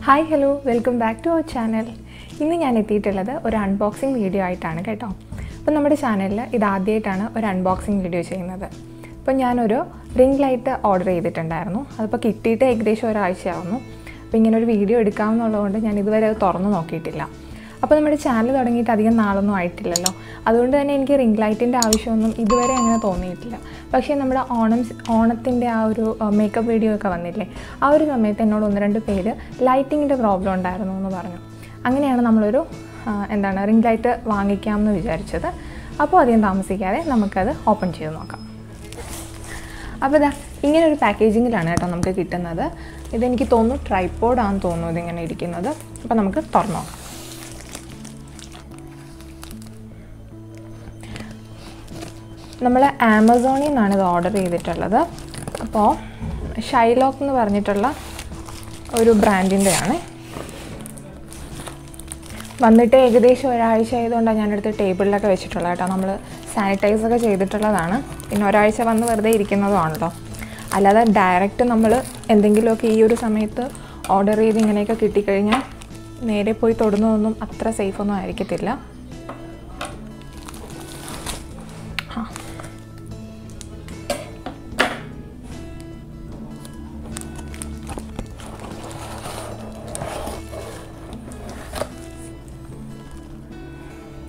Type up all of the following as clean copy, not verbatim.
Hi, hello, welcome back to our channel. ഇന്ന് ഞാൻ എത്തിയിട്ടുള്ളത് ഒരു അൺബോക്സിംഗ് വീഡിയോ ആയിട്ടാണ് കേട്ടോ. അപ്പോൾ നമ്മുടെ ചാനലിൽ ഇത് ആദ്യമായിട്ടാണ് ഒരു അൺബോക്സിംഗ് വീഡിയോ ചെയ്യുന്നത്. അപ്പോൾ ഞാനൊരു റിംഗ് ലൈറ്റ് ഓർഡർ ചെയ്തിട്ടുണ്ടായിരുന്നു. അതിപ്പോൾ കിട്ടിയിട്ട് ഏകദേശം ഒരാഴ്ചയാവുന്നു. അപ്പോൾ ഇങ്ങനെ ഒരു വീഡിയോ എടുക്കാമെന്നുള്ളതുകൊണ്ട് ഞാൻ ഇതുവരെ അത് തുറന്നു നോക്കിയിട്ടില്ല. അപ്പോൾ നമ്മുടെ ചാനൽ തുടങ്ങിയിട്ട് അധികം നാളൊന്നും ആയിട്ടില്ലല്ലോ. അതുകൊണ്ട് തന്നെ എനിക്ക് റിംഗ് ലൈറ്റിൻ്റെ ആവശ്യമൊന്നും ഇതുവരെ അങ്ങനെ തോന്നിയിട്ടില്ല. പക്ഷേ നമ്മുടെ ഓണത്തിൻ്റെ ആ ഒരു മേക്കപ്പ് വീഡിയോ ഒക്കെ വന്നില്ലേ, ആ ഒരു സമയത്ത് എന്നോട് 1-2 പേര് ലൈറ്റിങ്ങിൻ്റെ പ്രോബ്ലം ഉണ്ടായിരുന്നു എന്ന് പറഞ്ഞു. അങ്ങനെയാണ് നമ്മളൊരു റിംഗ് ലൈറ്റ് വാങ്ങിക്കാമെന്ന് വിചാരിച്ചത്. അപ്പോൾ അധികം താമസിക്കാതെ നമുക്കത് ഓപ്പൺ ചെയ്ത് നോക്കാം. അപ്പോൾ ഇതാ ഇങ്ങനൊരു പാക്കേജിങ്ങിലാണ് കേട്ടോ നമുക്ക് കിട്ടുന്നത്. ഇതെനിക്ക് തോന്നുന്നു ട്രൈപോഡാണെന്ന് തോന്നുന്നു ഇതിങ്ങനെ ഇരിക്കുന്നത്. അപ്പോൾ നമുക്ക് തുറന്നു നോക്കാം. നമ്മൾ ആമസോണിൽ നിന്നാണ് ഇത് ഓർഡർ ചെയ്തിട്ടുള്ളത്. അപ്പോൾ ഷൈലോക്ക് എന്ന് പറഞ്ഞിട്ടുള്ള ഒരു ബ്രാൻഡിൻ്റെയാണ്. വന്നിട്ട് ഏകദേശം ഒരാഴ്ച ആയതുകൊണ്ടാണ് ഞാനെടുത്ത് ടേബിളിലൊക്കെ വെച്ചിട്ടുള്ളത് കേട്ടോ. നമ്മൾ സാനിറ്റൈസൊക്കെ ചെയ്തിട്ടുള്ളതാണ്. പിന്നെ ഒരാഴ്ച വന്ന് വെറുതെ ഇരിക്കുന്നതുമാണല്ലോ. അല്ലാതെ ഡയറക്റ്റ് നമ്മൾ എന്തെങ്കിലുമൊക്കെ ഈ ഒരു സമയത്ത് ഓർഡർ ചെയ്ത് ഇങ്ങനെയൊക്കെ കിട്ടിക്കഴിഞ്ഞാൽ നേരെ പോയി തൊടുന്നതൊന്നും അത്ര സേഫൊന്നും ആയിരിക്കത്തില്ല.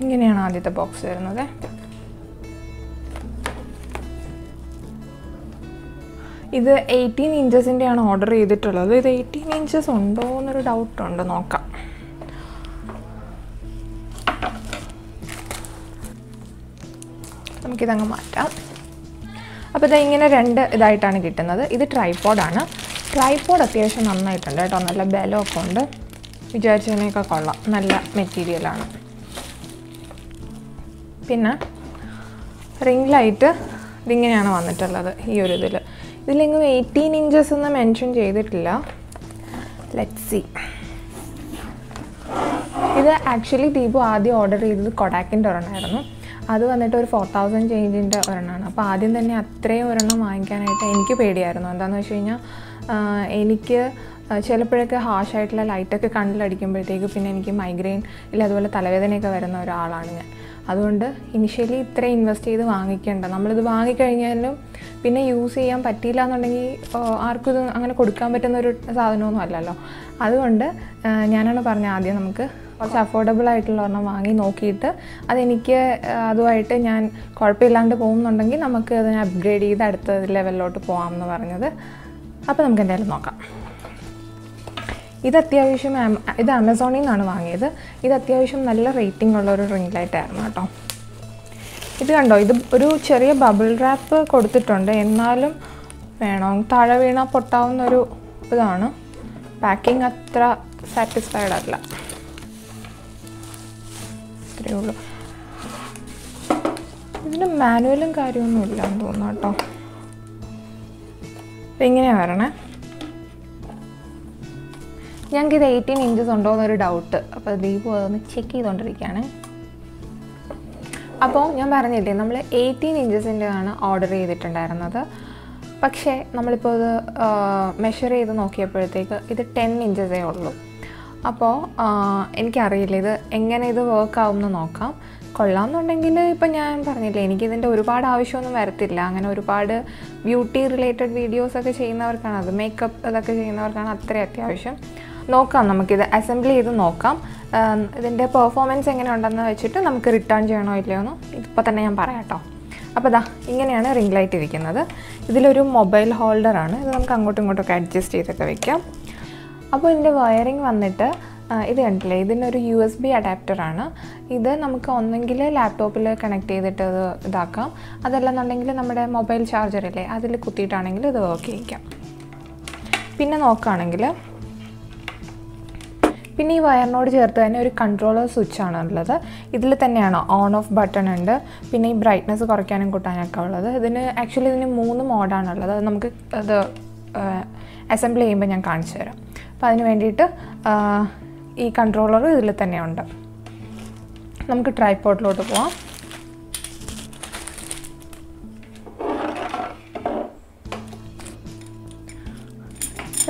ഇങ്ങനെയാണ് ആദ്യത്തെ ബോക്സ് വരുന്നത്. ഇത് 18 ഇഞ്ചസിൻ്റെയാണ് ഓർഡർ ചെയ്തിട്ടുള്ളത്. ഇത് 18 ഇഞ്ചസ് ഉണ്ടോ എന്നൊരു ഡൗട്ടുണ്ട്, നോക്കാം. നമുക്കിതങ്ങ് മാറ്റാം. അപ്പോൾ ഇത് ഇങ്ങനെ 2 ഇതായിട്ടാണ് കിട്ടുന്നത്. ഇത് ട്രൈപോഡാണ്. ട്രൈപോഡ് അത്യാവശ്യം നന്നായിട്ടുണ്ട് കേട്ടോ. നല്ല ബലമൊക്കെ ഉണ്ട്. വിചാരിച്ചതിനേക്കാൾ കൊള്ളാം. നല്ല മെറ്റീരിയലാണ്. പിന്നെ റിംഗ് ലൈറ്റ് ഇതിങ്ങനെയാണ് വന്നിട്ടുള്ളത്. ഈ ഒരു ഇതിലെങ്ങും 18 ഇഞ്ചസ് എന്ന് മെൻഷൻ ചെയ്തിട്ടില്ല. Let's see. ഇത് ആക്ച്വലി ദീപു ആദ്യം ഓർഡർ ചെയ്തത് കൊഡാക്കിൻ്റെ ഒരെണ്ണമായിരുന്നു. അത് വന്നിട്ട് ഒരു 4000 ചേഞ്ചിൻ്റെ ഒരെണ്ണമാണ്. അപ്പോൾ ആദ്യം തന്നെ അത്രയും ഒരെണ്ണം വാങ്ങിക്കാനായിട്ട് എനിക്ക് പേടിയായിരുന്നു. എന്താണെന്ന് വെച്ച് കഴിഞ്ഞാൽ എനിക്ക് ചിലപ്പോഴൊക്കെ ഹാഷായിട്ടുള്ള ലൈറ്റൊക്കെ കണ്ണിലടിക്കുമ്പോഴത്തേക്ക് പിന്നെ എനിക്ക് മൈഗ്രെയിൻ ഇല്ല അതുപോലെ തലവേദനയൊക്കെ വരുന്ന ഒരാളാണ് ഞാൻ. അതുകൊണ്ട് ഇനിഷ്യലി ഇത്ര ഇൻവെസ്റ്റ് ചെയ്ത് വാങ്ങിക്കേണ്ട. നമ്മളിത് വാങ്ങിക്കഴിഞ്ഞാലും പിന്നെ യൂസ് ചെയ്യാൻ പറ്റിയില്ല എന്നുണ്ടെങ്കിൽ ആർക്കും ഇത് അങ്ങനെ കൊടുക്കാൻ പറ്റുന്ന ഒരു സാധനമൊന്നും അല്ലല്ലോ. അതുകൊണ്ട് ഞാനാണ് പറഞ്ഞത് ആദ്യം നമുക്ക് കുറച്ച് അഫോർഡബിൾ ആയിട്ടുള്ള ഒരെണ്ണം വാങ്ങി നോക്കിയിട്ട് അതെനിക്ക് അതുമായിട്ട് ഞാൻ കുഴപ്പമില്ലാണ്ട് പോകുന്നുണ്ടെങ്കിൽ നമുക്ക് അതിനെ അപ്ഗ്രേഡ് ചെയ്ത് അടുത്ത ലെവലിലോട്ട് പോകാമെന്ന് പറഞ്ഞത്. അപ്പോൾ നമുക്ക് എന്തായാലും നോക്കാം. ഇത് അത്യാവശ്യം ഇത് ആമസോണിൽ നിന്നാണ് വാങ്ങിയത്. ഇത് അത്യാവശ്യം നല്ല റേറ്റിംഗ് ഉള്ളൊരു റിംഗ് ലൈറ്റ് ആയിരുന്നു കേട്ടോ. ഇത് കണ്ടോ, ഇത് ഒരു ചെറിയ ബബിൾ റാപ്പ് കൊടുത്തിട്ടുണ്ട്. എന്നാലും വേണോ താഴെ വീണാൽ പൊട്ടാവുന്നൊരു ഇതാണ്. പാക്കിംഗ് അത്ര സാറ്റിസ്ഫൈഡ് അല്ല. ഇത്രയേ ഉള്ളൂ. ഇതിന് മാനുവലും കാര്യമൊന്നും ഇല്ല എന്ന് തോന്നുന്നു കേട്ടോ. അപ്പം ഇങ്ങനെയാണ് വരണേ. ഞങ്ങൾക്ക് ഇത് 18 ഇഞ്ചസ് ഉണ്ടോ എന്നൊരു ഡൗട്ട്. അപ്പോൾ ദീപു അതൊന്ന് ചെക്ക് ചെയ്തുകൊണ്ടിരിക്കുകയാണ്. അപ്പോൾ ഞാൻ പറഞ്ഞില്ലേ, നമ്മൾ 18 ഇഞ്ചസിൻ്റെതാണ് ഓർഡർ ചെയ്തിട്ടുണ്ടായിരുന്നത്. പക്ഷേ നമ്മളിപ്പോൾ ഇത് മെഷർ ചെയ്ത് നോക്കിയപ്പോഴത്തേക്ക് ഇത് 10 ഇഞ്ചസേ ഉള്ളൂ. അപ്പോൾ എനിക്കറിയില്ല ഇത് എങ്ങനെ ഇത് വർക്ക് ആവുമെന്ന് നോക്കാം. കൊള്ളാമെന്നുണ്ടെങ്കിൽ ഇപ്പം ഞാൻ പറഞ്ഞില്ലേ, എനിക്കിതിൻ്റെ ഒരുപാട് ആവശ്യമൊന്നും വരത്തില്ല. അങ്ങനെ ഒരുപാട് ബ്യൂട്ടി റിലേറ്റഡ് വീഡിയോസൊക്കെ ചെയ്യുന്നവർക്കാണ്, അത് മേക്കപ്പ് ഇതൊക്കെ ചെയ്യുന്നവർക്കാണ് അത്ര അത്യാവശ്യം. നോക്കാം, നമുക്കിത് അസംബിൾ ചെയ്ത് നോക്കാം. ഇതിൻ്റെ പെർഫോമൻസ് എങ്ങനെ ഉണ്ടെന്ന് വെച്ചിട്ട് നമുക്ക് റിട്ടേൺ ചെയ്യണോ ഇല്ലയോ എന്ന് ഇപ്പോൾ തന്നെ ഞാൻ പറയാം കേട്ടോ. അപ്പോൾ ഇതാ ഇങ്ങനെയാണ് റിംഗ് ലൈറ്റ് ഇരിക്കുന്നത്. ഇതിലൊരു മൊബൈൽ ഹോൾഡറാണ്. ഇത് നമുക്ക് അങ്ങോട്ടും ഇങ്ങോട്ടൊക്കെ അഡ്ജസ്റ്റ് ചെയ്തൊക്കെ വെക്കാം. അപ്പോൾ ഇതിൻ്റെ വയറിങ് വന്നിട്ട് ഇത് കണ്ടില്ലേ, ഇതിനൊരു USB അഡാപ്റ്ററാണ്. ഇത് നമുക്ക് ഒന്നെങ്കിൽ ലാപ്ടോപ്പിൽ കണക്ട് ചെയ്തിട്ട് ഇത് ഇതാക്കാം. അതല്ലെന്നുണ്ടെങ്കിൽ നമ്മുടെ മൊബൈൽ ചാർജറില്ലേ അതിൽ കുത്തിയിട്ടാണെങ്കിൽ ഇത് വർക്ക് ചെയ്യിക്കാം. പിന്നെ നോക്കുകയാണെങ്കിൽ പിന്നെ ഈ വയറിനോട് ചേർത്ത് തന്നെ ഒരു കൺട്രോളർ സ്വിച്ചാണ് ഉള്ളത്. ഇതിൽ തന്നെയാണ് ഓൺ ഓഫ് ബട്ടൺ ഉണ്ട്. പിന്നെ ഈ ബ്രൈറ്റ്നസ് കുറയ്ക്കാനും കൂട്ടാനൊക്കെ ഉള്ളത്. ഇതിന് 3 മോഡാണുള്ളത്. അത് നമുക്ക് അത് അസംബിൾ ചെയ്യുമ്പോൾ ഞാൻ കാണിച്ചു തരാം. അപ്പോൾ അതിന് വേണ്ടിയിട്ട് ഈ കൺട്രോളർ ഇതിൽ തന്നെയുണ്ട്. നമുക്ക് ട്രൈപോഡിലോട്ട് പോവാം.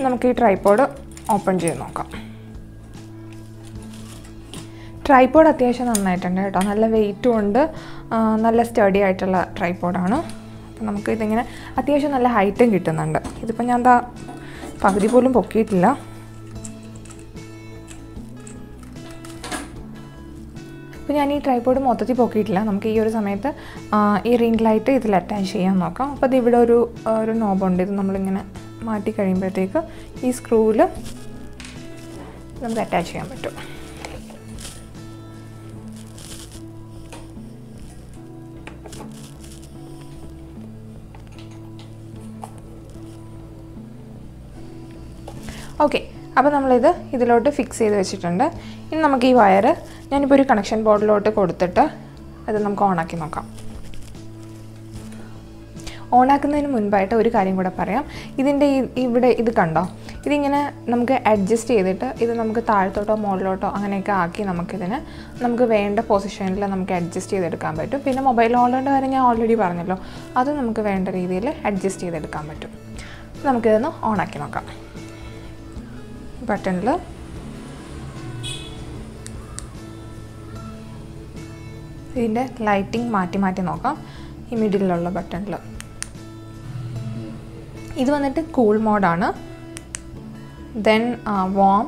നമുക്ക് ഈ ട്രൈപോഡ് ഓപ്പൺ ചെയ്ത് നോക്കാം. ട്രൈപോഡ് അത്യാവശ്യം നന്നായിട്ടുണ്ട് കേട്ടോ. നല്ല വെയിറ്റും ഉണ്ട്, നല്ല സ്റ്റഡി ആയിട്ടുള്ള ട്രൈപോഡാണ്. അപ്പോൾ നമുക്ക് ഇതിങ്ങനെ അത്യാവശ്യം നല്ല ഹൈറ്റും കിട്ടുന്നുണ്ട്. ഇതിപ്പോൾ ഞാൻ എന്താ പകുതി പോലും പൊക്കിയിട്ടില്ല. അപ്പോൾ ഞാൻ ഈ ട്രൈപോഡ് മൊത്തത്തിൽ പൊക്കിയിട്ടില്ല. നമുക്ക് ഈ ഒരു സമയത്ത് ഈ റിംഗ് ലൈറ്റ് ഇതിൽ അറ്റാച്ച് ചെയ്യാൻ നോക്കാം. അപ്പോൾ ഇത് ഇവിടെ ഒരു നോബുണ്ട്. ഇത് നമ്മളിങ്ങനെ മാറ്റി കഴിയുമ്പോഴത്തേക്ക് ഈ സ്ക്രൂവിൽ നമുക്ക് അറ്റാച്ച് ചെയ്യാൻ പറ്റും. ഓക്കെ, അപ്പോൾ നമ്മളിത് ഇതിലോട്ട് ഫിക്സ് ചെയ്ത് വെച്ചിട്ടുണ്ട്. ഇനി നമുക്ക് ഈ വയർ ഞാനിപ്പോൾ ഒരു കണക്ഷൻ ബോർഡിലോട്ട് കൊടുത്തിട്ട് അത് നമുക്ക് ഓണാക്കി നോക്കാം. ഓണാക്കുന്നതിന് മുൻപായിട്ട് ഒരു കാര്യം കൂടെ പറയാം. ഇതിൻ്റെ ഇവിടെ ഇത് കണ്ടോ, ഇതിങ്ങനെ നമുക്ക് അഡ്ജസ്റ്റ് ചെയ്തിട്ട് ഇത് നമുക്ക് താഴത്തോട്ടോ മുകളിലോട്ടോ അങ്ങനെയൊക്കെ ആക്കി നമുക്ക് വേണ്ട പൊസിഷനിൽ നമുക്ക് അഡ്ജസ്റ്റ് ചെയ്തെടുക്കാൻ പറ്റും. പിന്നെ മൊബൈൽ ഹോൾഡറിൻ്റെ കാര്യം ഞാൻ ഓൾറെഡി പറഞ്ഞല്ലോ, അത് നമുക്ക് വേണ്ട രീതിയിൽ അഡ്ജസ്റ്റ് ചെയ്തെടുക്കാൻ പറ്റും. നമുക്കിതൊന്ന് ഓണാക്കി നോക്കാം. ബട്ടണിൽ ഇതിൻ്റെ ലൈറ്റിംഗ് മാറ്റി നോക്കാം. ഈ മിഡിലുള്ള ബട്ടണിൽ ഇത് വന്നിട്ട് കൂൾ മോഡാണ്. ദെൻ വാം,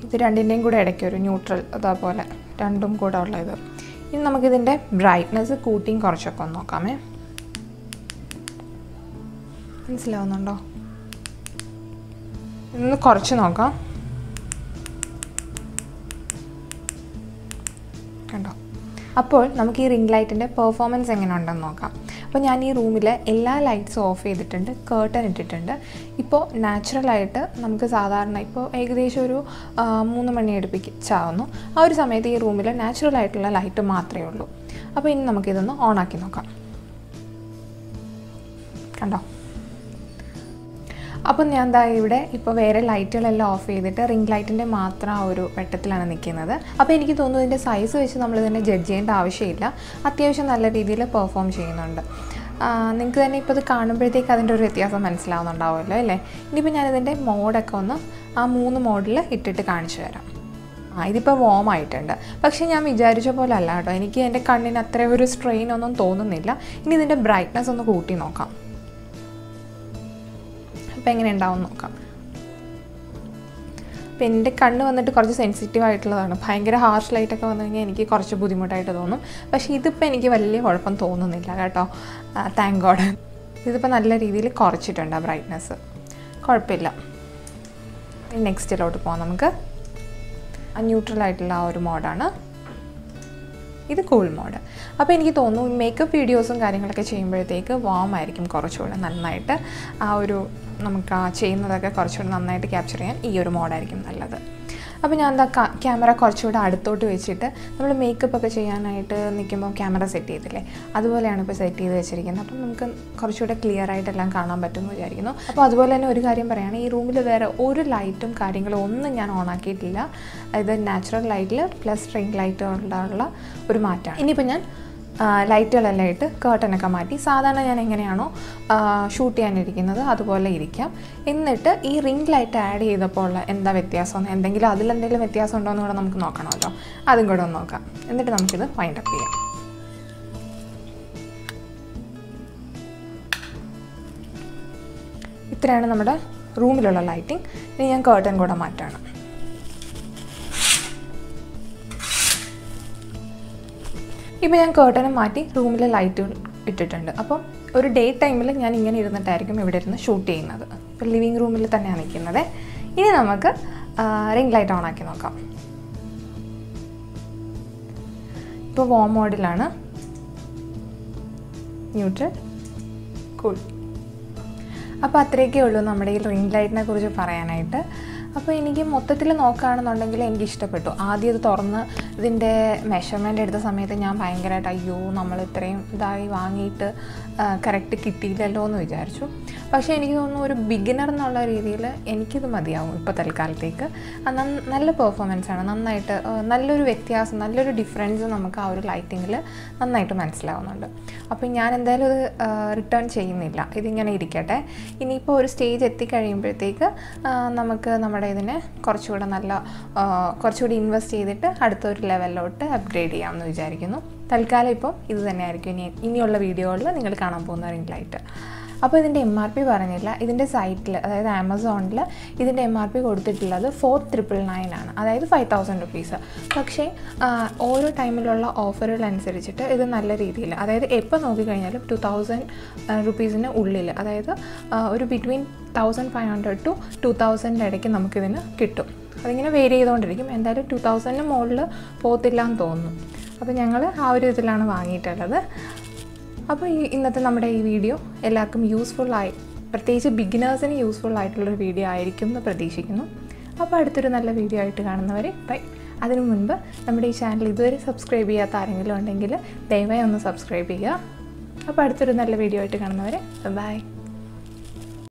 ഇത് രണ്ടിൻ്റെയും കൂടെ ഇടയ്ക്ക് ഒരു ന്യൂട്രൽ, അതേപോലെ രണ്ടും കൂടെ ഉള്ളത്. ഇനി നമുക്കിതിൻ്റെ ബ്രൈറ്റ്നെസ് കൂട്ടിയും കുറച്ചൊക്കെ ഒന്ന് നോക്കാമേ. മനസ്സിലാവുന്നുണ്ടോ? ഇന്ന് കുറച്ച് നോക്കാം. കണ്ടോ? അപ്പോൾ നമുക്ക് ഈ റിംഗ് ലൈറ്റിൻ്റെ പെർഫോമൻസ് എങ്ങനെ ഉണ്ടെന്ന് നോക്കാം. അപ്പോൾ ഞാൻ ഈ റൂമിൽ എല്ലാ ലൈറ്റ്സും ഓഫ് ചെയ്തിട്ടുണ്ട്, കേർട്ടൻ ഇട്ടിട്ടുണ്ട്. ഇപ്പോൾ നാച്ചുറലായിട്ട് നമുക്ക് സാധാരണ ഇപ്പോൾ ഏകദേശം ഒരു 3 മണി അടുപ്പിച്ചാവുന്നു. ആ ഒരു സമയത്ത് ഈ റൂമിൽ നാച്ചുറലായിട്ടുള്ള ലൈറ്റ് മാത്രമേ ഉള്ളൂ. അപ്പോൾ ഇനി നമുക്കിതൊന്ന് ഓണാക്കി നോക്കാം. കണ്ടോ? അപ്പം ഞാൻ എന്താ ഇവിടെ ഇപ്പോൾ വേറെ ലൈറ്റുകളെല്ലാം ഓഫ് ചെയ്തിട്ട് റിംഗ് ലൈറ്റിൻ്റെ മാത്രം ആ ഒരു വെട്ടത്തിലാണ് നിൽക്കുന്നത്. അപ്പോൾ എനിക്ക് തോന്നുന്നു ഇതിൻ്റെ സൈസ് വെച്ച് നമ്മളിതിനെ ജഡ്ജ് ചെയ്യേണ്ട ആവശ്യമില്ല. അത്യാവശ്യം നല്ല രീതിയിൽ പെർഫോം ചെയ്യുന്നുണ്ട്. നിങ്ങൾക്ക് തന്നെ ഇപ്പോൾ ഇത് കാണുമ്പോഴത്തേക്ക് അതിൻ്റെ ഒരു വ്യത്യാസം മനസ്സിലാവുന്നുണ്ടാവുമല്ലോ അല്ലേ? ഇനിയിപ്പോൾ ഞാനിതിൻ്റെ മോഡൊക്കെ ഒന്ന് ആ 3 മോഡിൽ ഇട്ടിട്ട് കാണിച്ചു തരാം. ഇതിപ്പോൾ വാം ആയിട്ടുണ്ട്. പക്ഷേ ഞാൻ വിചാരിച്ച പോലെ അല്ല കേട്ടോ. എനിക്ക് എൻ്റെ കണ്ണിന് അത്ര ഒരു സ്ട്രെയിൻ ഒന്നും തോന്നുന്നില്ല. ഇനി ഇതിൻ്റെ ബ്രൈറ്റ്നസ് ഒന്ന് കൂട്ടി നോക്കാം. അപ്പോൾ എങ്ങനെ ഉണ്ടാവും നോക്കാം. അപ്പോൾ എൻ്റെ കണ്ണ് വന്നിട്ട് കുറച്ച് സെൻസിറ്റീവ് ആയിട്ടുള്ളതാണ്. ഭയങ്കര ഹാർഷ് ലൈറ്റൊക്കെ വന്നു കഴിഞ്ഞാൽ എനിക്ക് കുറച്ച് ബുദ്ധിമുട്ടായിട്ട് തോന്നും. പക്ഷേ ഇതിപ്പോൾ എനിക്ക് വലിയ കുഴപ്പം തോന്നുന്നില്ല കേട്ടോ. Thank God. ഇതിപ്പോൾ നല്ല രീതിയിൽ കുറച്ചിട്ടുണ്ട് ആ ബ്രൈറ്റ്നസ്. കുഴപ്പമില്ല. നെക്സ്റ്റിലോട്ട് പോകാം നമുക്ക്. ന്യൂട്രലായിട്ടുള്ള ആ ഒരു മോഡാണ് ഇത്, കൂൾ മോഡ്. അപ്പോൾ എനിക്ക് തോന്നുന്നു മേക്കപ്പ് വീഡിയോസും കാര്യങ്ങളൊക്കെ ചെയ്യുമ്പോഴത്തേക്ക് വാം ആയിരിക്കും കുറച്ചുകൂടെ നന്നായിട്ട്. ആ ഒരു നമുക്ക് ആ ചെയ്യുന്നതൊക്കെ കുറച്ചുകൂടെ നന്നായിട്ട് ക്യാപ്ചർ ചെയ്യാൻ ഈ ഒരു മോഡായിരിക്കും നല്ലത്. അപ്പോൾ ഞാൻ എന്താ ക്യാമറ കുറച്ചുകൂടെ അടുത്തോട്ട് വെച്ചിട്ട് നമ്മൾ മേക്കപ്പ് ഒക്കെ ചെയ്യാനായിട്ട് നിൽക്കുമ്പോൾ ക്യാമറ സെറ്റ് ചെയ്തില്ലേ, അതുപോലെയാണ് ഇപ്പോൾ സെറ്റ് ചെയ്ത് വെച്ചിരിക്കുന്നത്. അപ്പം നമുക്ക് കുറച്ചുകൂടെ ക്ലിയർ ആയിട്ടെല്ലാം കാണാൻ പറ്റുമെന്ന് വിചാരിക്കുന്നു. അപ്പോൾ അതുപോലെ തന്നെ ഒരു കാര്യം പറയുകയാണ്, ഈ റൂമിൽ വേറെ ഒരു ലൈറ്റും കാര്യങ്ങളും ഒന്നും ഞാൻ ഓണാക്കിയിട്ടില്ല. ഇത് നാച്ചുറൽ ലൈറ്റിൽ പ്ലസ് റിംഗ് ലൈറ്റുകളുള്ള ഒരു മാറ്റമാണ്. ഇനിയിപ്പോൾ ഞാൻ ലൈറ്റുകളെല്ലാം ഇട്ട് കേർട്ടനൊക്കെ മാറ്റി സാധാരണ ഞാൻ എങ്ങനെയാണോ ഷൂട്ട് ചെയ്യാനിരിക്കുന്നത് അതുപോലെ ഇരിക്കാം. എന്നിട്ട് ഈ റിംഗ് ലൈറ്റ് ആഡ് ചെയ്തപ്പോൾ ഉള്ള എന്താ വ്യത്യാസം, എന്തെങ്കിലും അതിലെന്തെങ്കിലും വ്യത്യാസം ഉണ്ടോ എന്ന് കൂടെ നമുക്ക് നോക്കണമല്ലോ. അതും കൂടെ ഒന്ന് നോക്കാം. എന്നിട്ട് നമുക്കിത് വൈൻഡ് അപ്പ് ചെയ്യാം. ഇത്രയാണ് നമ്മുടെ റൂമിലുള്ള ലൈറ്റിംഗ്. ഇനി ഞാൻ കേർട്ടൻ കൂടെ മാറ്റാണ്. ഇപ്പോൾ ഞാൻ കേർട്ടനും മാറ്റി റൂമിലെ ലൈറ്റുകൾ ഇട്ടിട്ടുണ്ട്. അപ്പം ഒരു ഡേ ടൈമിൽ ഞാൻ ഇങ്ങനെ ഇരുന്നിട്ടായിരിക്കും ഇവിടെ ഇരുന്ന് ഷൂട്ട് ചെയ്യുന്നത്. ഇപ്പോൾ ലിവിങ് റൂമിൽ തന്നെയാണ് നിൽക്കുന്നത്. ഇനി നമുക്ക് റിംഗ് ലൈറ്റ് ഓൺ ആക്കി നോക്കാം. ഇപ്പോൾ വാം മോഡിലാണ്, ന്യൂട്രൽ, കൂൾ. അപ്പോൾ അത്രയൊക്കെ ഉള്ളൂ നമ്മുടെ ഈ റിംഗ് ലൈറ്റിനെ കുറിച്ച് പറയാനായിട്ട്. അപ്പോൾ എനിക്ക് മൊത്തത്തിൽ നോക്കുകയാണെന്നുണ്ടെങ്കിൽ എനിക്ക് ഇഷ്ടപ്പെട്ടു. ആദ്യം ഇത് തുറന്ന് ഇതിൻ്റെ മെഷർമെൻ്റ് എടുത്ത സമയത്ത് ഞാൻ ഭയങ്കരമായിട്ട് അയ്യോ നമ്മൾ ഇത്രയും ഇതായി വാങ്ങിയിട്ട് കറക്റ്റ് കിട്ടിയില്ലല്ലോ എന്ന് വിചാരിച്ചു. പക്ഷേ എനിക്ക് തോന്നുന്നു ഒരു ബിഗിനർ എന്നുള്ള രീതിയിൽ എനിക്കിത് മതിയാവും ഇപ്പോൾ തൽക്കാലത്തേക്ക്. നല്ല പെർഫോമൻസാണ്, നന്നായിട്ട് നല്ലൊരു വ്യത്യാസം, നല്ലൊരു ഡിഫറൻസ് നമുക്ക് ആ ഒരു ലൈറ്റിങ്ങിൽ നന്നായിട്ട് മനസ്സിലാവുന്നുണ്ട്. അപ്പോൾ ഞാൻ എന്തായാലും ഇത് റിട്ടേൺ ചെയ്യുന്നില്ല, ഇതിങ്ങനെ ഇരിക്കട്ടെ. ഇനിയിപ്പോൾ ഒരു സ്റ്റേജ് എത്തിക്കഴിയുമ്പോഴത്തേക്ക് നമുക്ക് നമ്മുടെ കൂടെ ഇതിനെ കുറച്ചുകൂടെ കുറച്ചുകൂടി ഇൻവെസ്റ്റ് ചെയ്തിട്ട് അടുത്തൊരു ലെവലിലോട്ട് അപ്ഗ്രേഡ് ചെയ്യാമെന്ന് വിചാരിക്കുന്നു. തൽക്കാലം ഇപ്പം ഇത് തന്നെയായിരിക്കും ഇനിയുള്ള വീഡിയോകളിൽ നിങ്ങൾ കാണാൻ പോകുന്ന റിംഗ് ലൈറ്റ്. അപ്പോൾ ഇതിൻ്റെ MRP പറഞ്ഞില്ല. ഇതിൻ്റെ സൈറ്റിൽ, അതായത് ആമസോണിൽ ഇതിൻ്റെ MRP കൊടുത്തിട്ടുള്ളത് 4999 ആണ്, അതായത് 5000 റുപ്പീസ്. പക്ഷേ ഓരോ ടൈമിലുള്ള ഓഫറുകൾ അനുസരിച്ചിട്ട് ഇത് നല്ല രീതിയിൽ, അതായത് എപ്പോൾ നോക്കിക്കഴിഞ്ഞാലും 2000 റുപ്പീസിന് ഉള്ളിൽ, അതായത് ഒരു ബിറ്റ്വീൻ 1500 to 2000 ഇടയ്ക്ക് നമുക്കിതിന് കിട്ടും. അതിങ്ങനെ വേരി ചെയ്തുകൊണ്ടിരിക്കും. എന്തായാലും 2000 മുകളിൽ പോകത്തില്ല എന്ന് തോന്നുന്നു. അപ്പോൾ ഞങ്ങൾ ആ ഒരു ഇതിലാണ് വാങ്ങിയിട്ടുള്ളത്. അപ്പോൾ ഇന്നത്തെ നമ്മുടെ ഈ വീഡിയോ എല്ലാവർക്കും യൂസ്ഫുള്ളായി, പ്രത്യേകിച്ച് ബിഗിനേഴ്സിന് യൂസ്ഫുൾ ആയിട്ടുള്ളൊരു വീഡിയോ ആയിരിക്കും എന്ന് പ്രതീക്ഷിക്കുന്നു. അപ്പോൾ അടുത്തൊരു നല്ല വീഡിയോ ആയിട്ട് കാണുന്നവരെ ബൈ. അതിനു മുൻപ് നമ്മുടെ ഈ ചാനൽ ഇതുവരെ സബ്സ്ക്രൈബ് ചെയ്യാത്ത ആരെങ്കിലും ഉണ്ടെങ്കിൽ ദയവായി ഒന്ന് സബ്സ്ക്രൈബ് ചെയ്യുക. അപ്പോൾ അടുത്തൊരു നല്ല വീഡിയോ ആയിട്ട് കാണുന്നവരെ ബൈ.